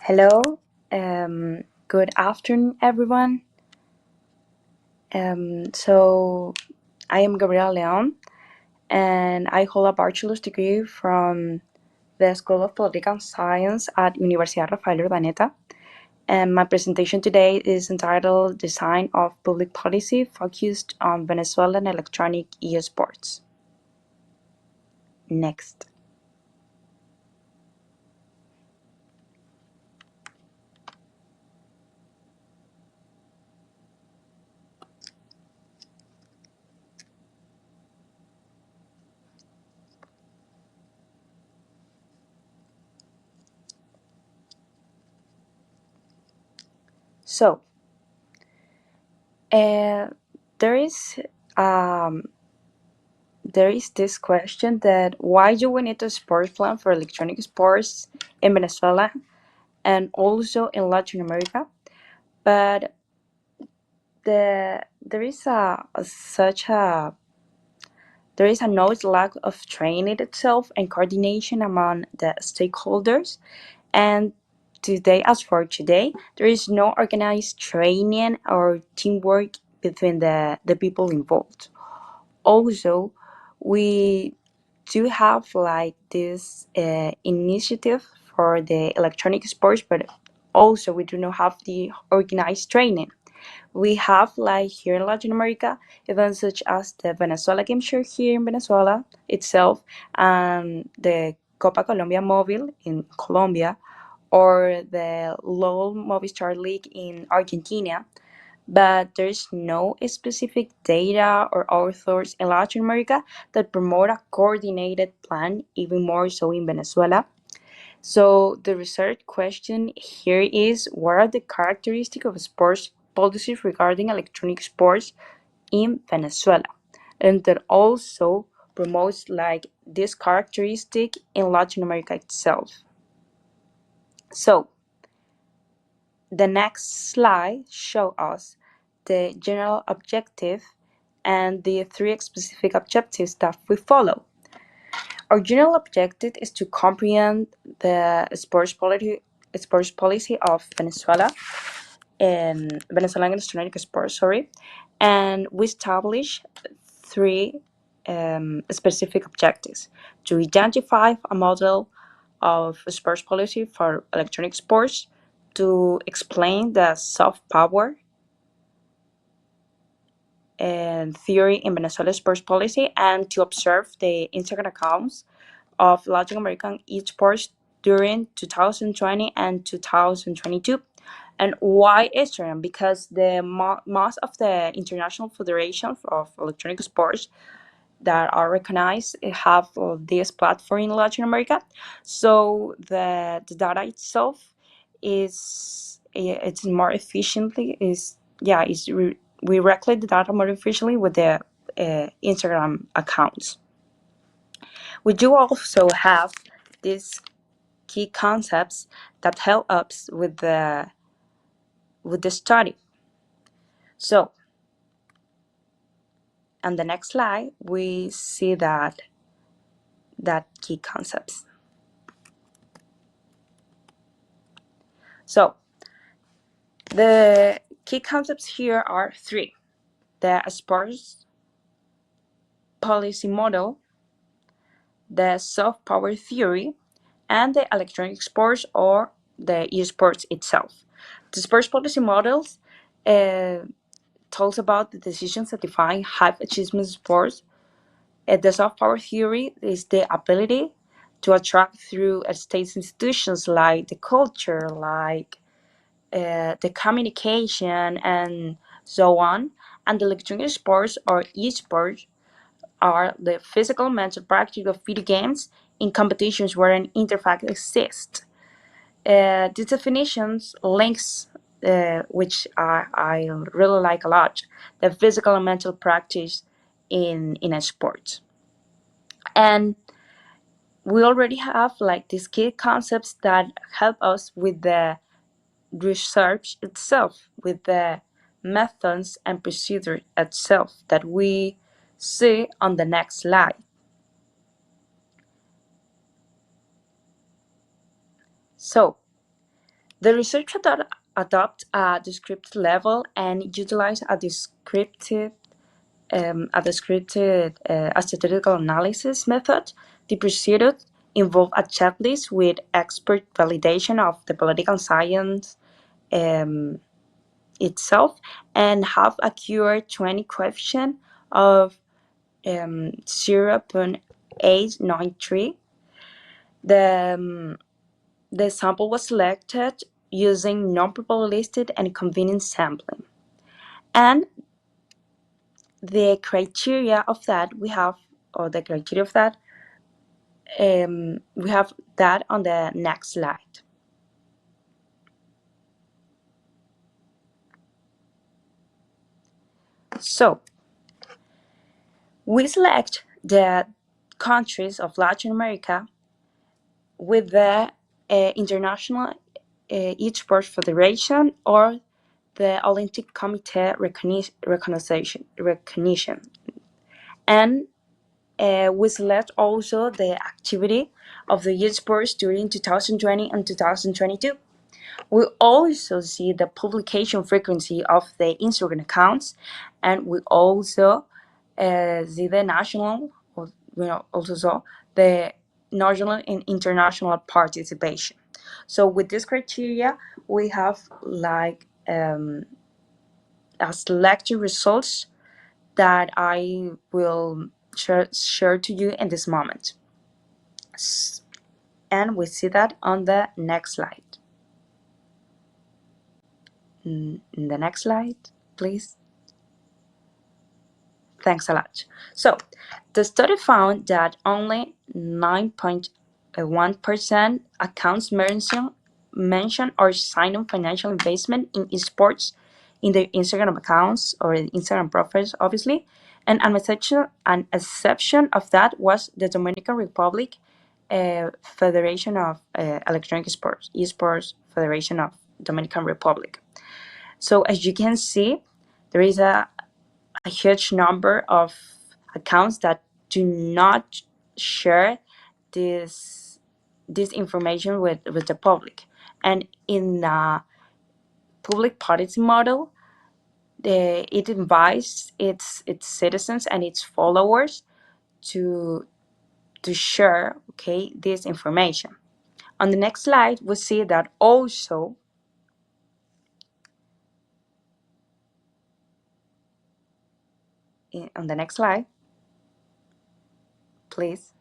Hello, good afternoon, everyone. I am Gabriela León, and I hold a bachelor's degree from the School of Political Science at Universidad Rafael Urdaneta. And my presentation today is entitled Design of Public Policy Focused on Venezuelan Electronic Esports. Next. So, there is um, there is this question that why do we need a sports plan for electronic sports in Venezuela and also in Latin America? But there is there is a note lack of training itself and coordination among the stakeholders. And as for today, there is no organized training or teamwork between the people involved. Also, we do have like this initiative for the electronic sports, but also we do not have the organized training. We have like here in Latin America events such as the Venezuela Game Show here in Venezuela itself, and the Copa Colombia Mobile in Colombia, or the LOL Movistar League in Argentina, but there's no specific data or authors in Latin America that promote a coordinated plan, even more so in Venezuela. So the research question here is, what are the characteristics of sports policies regarding electronic sports in Venezuela? And that also promotes like this characteristic in Latin America itself. So the next slide shows us the general objective and the three specific objectives that we follow. Our general objective is to comprehend the sports policy of Venezuela and Venezuelan electronic sports, and we establish three specific objectives: to identify a model of sports policy for electronic sports, to explain the soft power and theory in Venezuela's sports policy, and to observe the Instagram accounts of Latin American esports during 2020 and 2022. And why Instagram? Because the most of the international federations of electronic sports that are recognized have this platform in Latin America. So the data itself it's more efficiently we recollect the data more efficiently with the Instagram accounts. We do also have these key concepts that help us with the study. So on the next slide, we see that key concepts. So the key concepts here are three: the sports policy model, the soft power theory, and the electronic sports or the esports itself. The sports policy models talks about the decisions that define high achievement sports. The soft power theory is the ability to attract through state institutions like the culture, like the communication, and so on. And the electronic sports or esports are the physical mental practice of video games in competitions where an interface exists. These definitions links, which I really like a lot, the physical and mental practice in a sport. And we already have like these key concepts that help us with the research itself, with the methods and procedure itself that we see on the next slide. So The research adopt a descriptive level and utilize a statistical analysis method. The procedure involve a checklist with expert validation of the political science um, itself and have a QR20 coefficient of 0.893. The sample was selected using non-probabilistic and convenient sampling. And the criteria of that we have, or the criteria of that, we have that on the next slide. So, we select the countries of Latin America with the International Esports Federation or the Olympic Committee recognition. And we select also the activity of the esports during 2020 and 2022. We also see the publication frequency of the Instagram accounts, and we also see the national, or also the national and international participation. So with this criteria, we have like a selected results that I will share to you in this moment. And we see that on the next slide. In the next slide, please. Thanks a lot. So, the study found that only 9.1% accounts mention or sign on financial investment in esports in their Instagram accounts or Instagram profiles, obviously. And an exception of that was the Dominican Republic Federation of Electronic Sports, Esports Federation of Dominican Republic. So as you can see, there is a huge number of accounts that do not share this information with the public. And in the public policy model, it invites its citizens and its followers to share this information. On the next slide, we see that also on the next slide, please.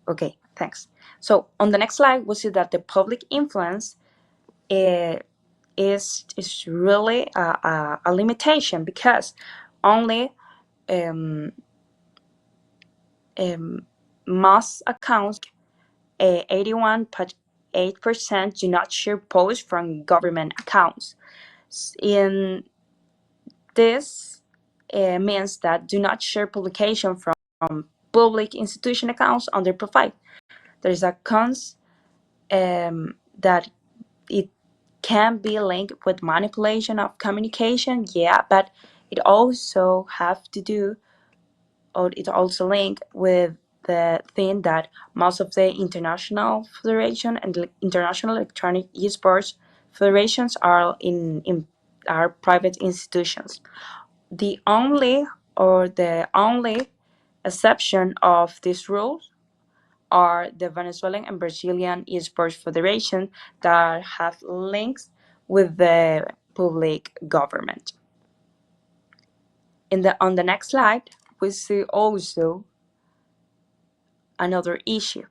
Okay, thanks. So on the next slide, we see that the public influence is really a limitation because only most accounts, 81.8%, do not share posts from government accounts. In this means that do not share publication from public institution accounts on their profile. There is a cons that it can be linked with manipulation of communication, but it also have to do, or it also linked with the thing that most of the international federation and the international electronic esports federations are are private institutions. The only exception of these rules are the Venezuelan and Brazilian Esports Federation that have links with the public government. On the next slide, we see also another issue,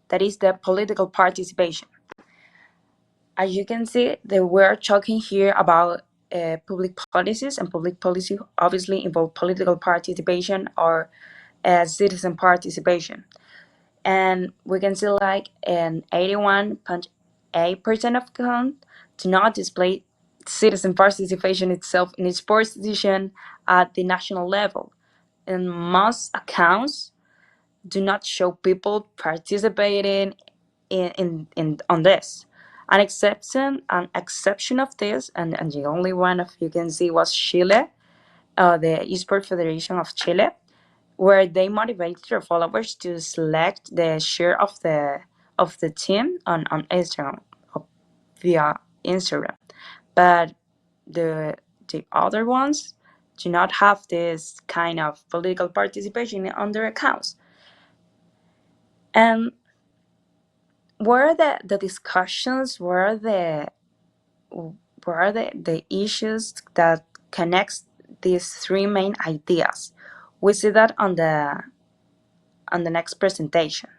that is the political participation. As you can see, we're talking here about public policies, and public policy obviously involve political participation or citizen participation. And we can see like an 81.8% of count do not display citizen participation itself in its position at the national level. And most accounts do not show people participating in on this. An exception of this, and the only one of you can see was Chile, the Esports Federation of Chile, where they motivated their followers to select the share of of the team on Instagram, via Instagram, but the other ones do not have this kind of political participation on their accounts. And where are the discussions, where are the issues that connects these three main ideas? We see that on the next presentation.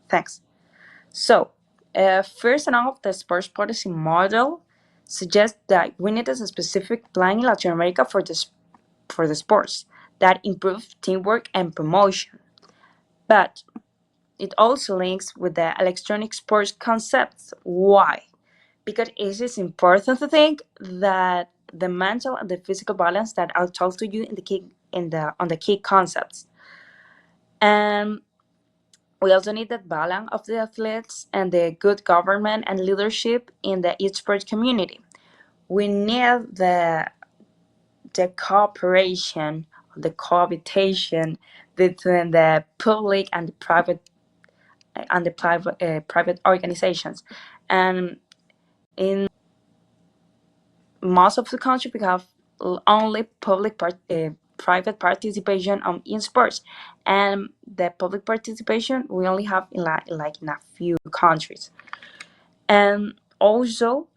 Thanks. So, first and all, the sports policy model suggests that we need a specific plan in Latin America for the sports that improve teamwork and promotion. But it also links with the electronic sports concepts. Why? Because it is important to think that the mental and the physical balance that I'll talk to you in the key on the key concepts. And we also need that balance of the athletes and the good government and leadership in the esports community. We need the cooperation, the cohabitation between the public and the private organizations. And in most of the country, we have only private participation in sports, and the public participation we only have in like in a few countries. And also,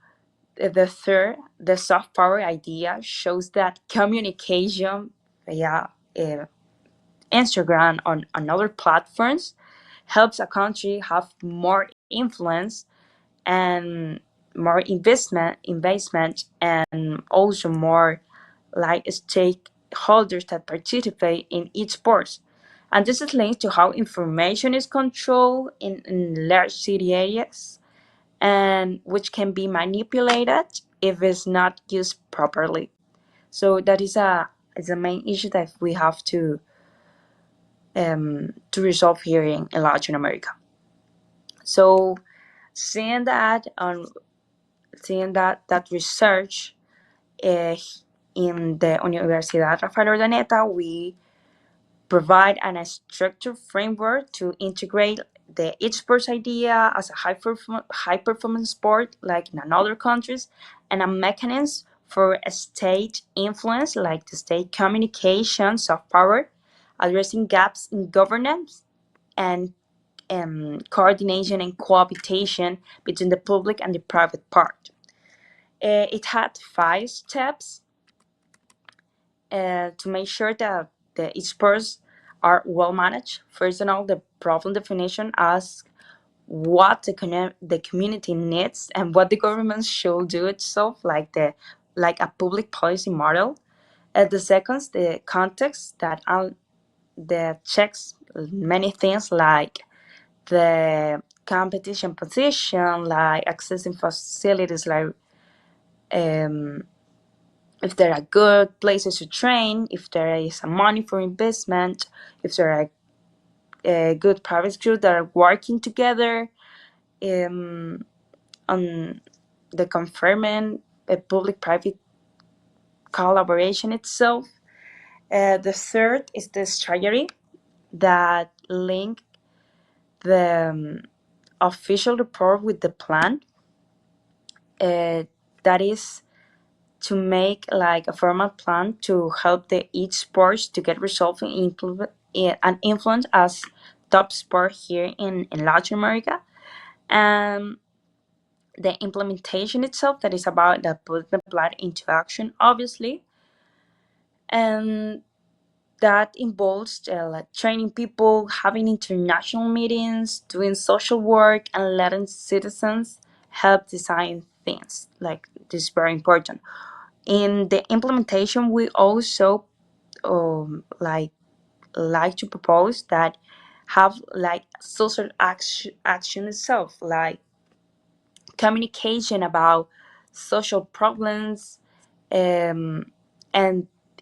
the soft power idea shows that communication via Instagram on other platforms helps a country have more influence and more investment and also more like stakeholders that participate in each sport. And this is linked to how information is controlled in large city areas, and which can be manipulated if it's not used properly. So that is a main issue that we have to resolve here in Latin America. So seeing that research in the Universidad Rafael Urdaneta, we provide a structured framework to integrate the esports idea as a high performance sport like in other countries, and a mechanism for a state influence like the state communication soft power, addressing gaps in governance and coordination and cohabitation between the public and the private part. It had 5 steps to make sure that the esports are well managed. First of all, the problem definition asks what the community needs and what the government should do itself, like a public policy model. The second, the context that checks many things like the competition position, like accessing facilities, like if there are good places to train, if there is a money for investment, if there are good private groups that are working together on the confirming a public-private collaboration itself. The third is the strategy that link the official report with the plan. That is to make like a formal plan to help the each sports to get resolved and influence as top sport here in Latin America. And the implementation itself, that is about the put the plan into action, obviously. And that involves like training people, having international meetings, doing social work, and letting citizens help design things. Like this is very important. In the implementation, we also like to propose that have like social action itself, like communication about social problems, and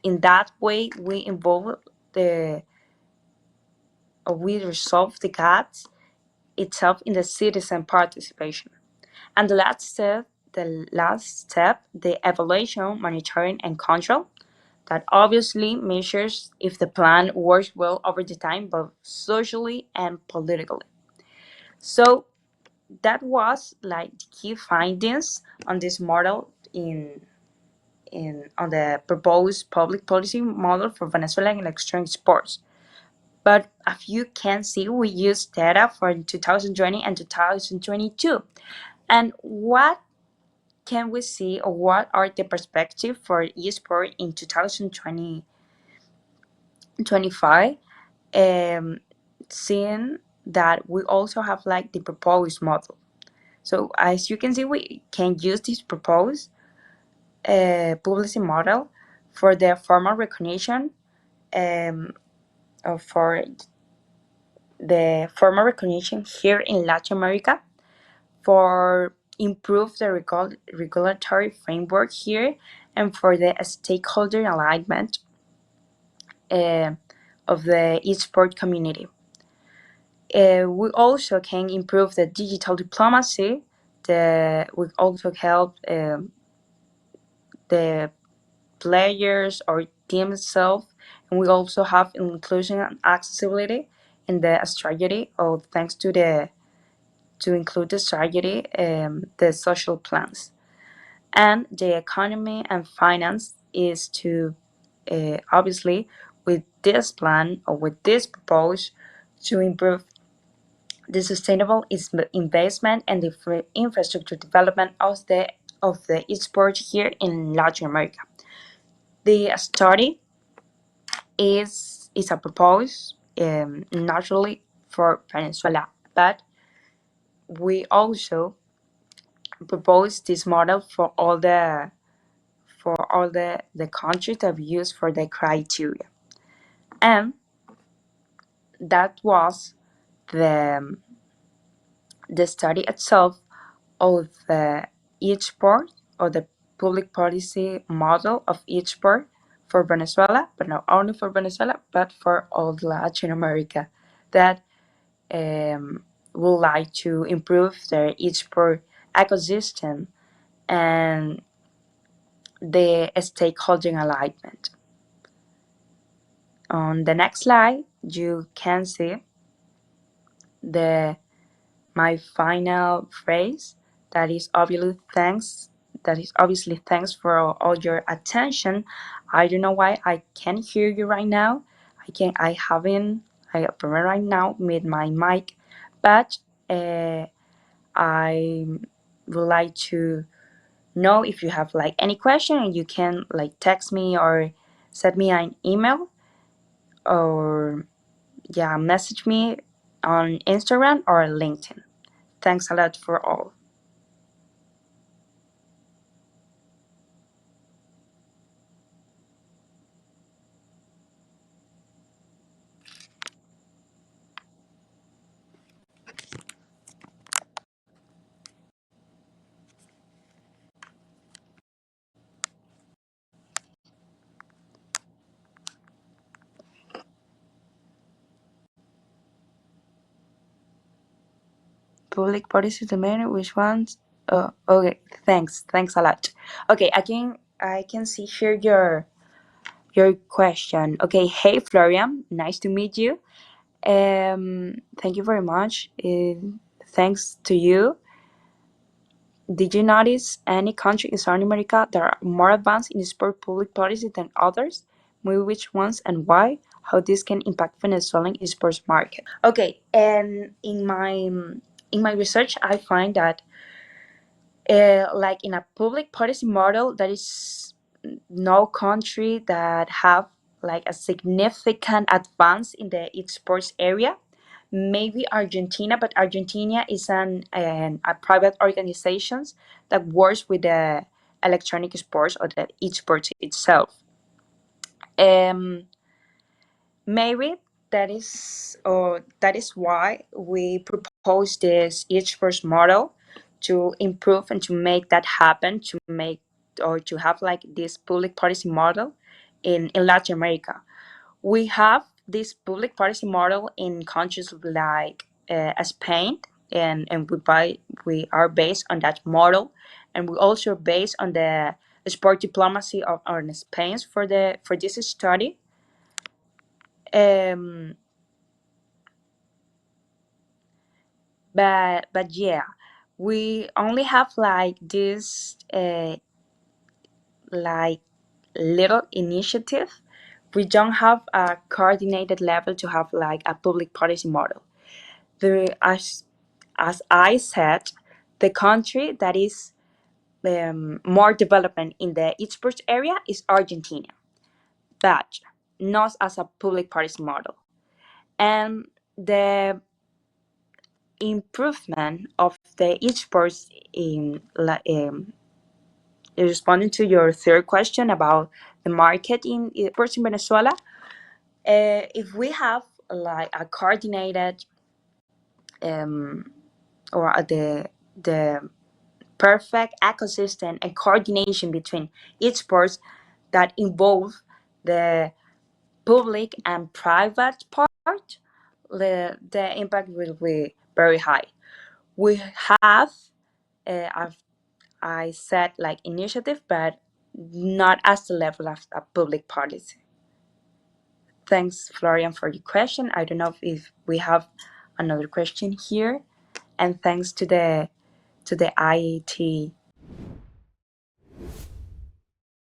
in that way we involve the we resolve the gaps itself in the citizen participation. And the last step, the evaluation, monitoring, and control. that obviously measures if the plan works well over the time, both socially and politically. So that was like the key findings on this model in on the proposed public policy model for Venezuelan electronic sports. But as you can see, we use data for 2020 and 2022. And what can we see, or what are the perspective for esport in 2025? Seeing that we also have like the proposed model. So as you can see, we can use this proposed publicity model for the formal recognition, um, for the formal recognition here in Latin America, for improve the regulatory framework here, and for the stakeholder alignment uh, of the e-sport community. We also can improve the digital diplomacy. We also help the players or team itself, and we also have inclusion and accessibility in the strategy. Or thanks to the to include the strategy, the social plans, and the economy and finance is to obviously with this plan or with this proposal to improve the sustainable investment and the infrastructure development of the esports here in Latin America. The study is a proposal naturally for Venezuela, but we also propose this model for all the countries that we use for the criteria, and that was the the study itself of each part or the public policy model of each part for Venezuela, but not only for Venezuela, but for all Latin America that would like to improve their each part ecosystem and the stakeholder alignment. On the next slide, you can see the my final phrase that is obviously thanks for all your attention. I don't know why I can't hear you right now. I apparently right now with my mic, but I would like to know if you have like any question, and you can like text me or send me an email, or yeah, message me on Instagram or LinkedIn. Thanks a lot for all. Public policy domain, which ones? Oh, okay. Thanks a lot. Okay, I can see here your question. Okay, hey Florian, nice to meet you. Thank you very much. Thanks to you. Did you notice any country in South America that are more advanced in sport public policy than others? Maybe which ones and why? How this can impact Venezuelan esports market? Okay, and in my research, I find that like in a public policy model, there is no country that have like a significant advance in the esports area. Maybe Argentina, but Argentina is an a private organizations that works with the electronic sports or the esports itself. Um, Maybe that is why we propose this esports model to improve and to make that happen, to make or to have like this public policy model in Latin America. We have this public policy model in countries like Spain, and we are based on that model, and we also based on the sport diplomacy on Spain for this study. Um, but yeah, we only have like this like little initiative. We don't have a coordinated level to have like a public policy model. As I said, the country that is more development in the esports area is Argentina, but not as a public policy model. And the improvement of the esports responding to your third question about the market in esports in Venezuela, if we have like a coordinated or the perfect ecosystem and coordination between esports that involve the public and private part, the impact will be very high. We have, I've, I said, like initiative, but not as the level of a public policy. Thanks, Florian, for your question. I don't know if we have another question here, and thanks to the IAT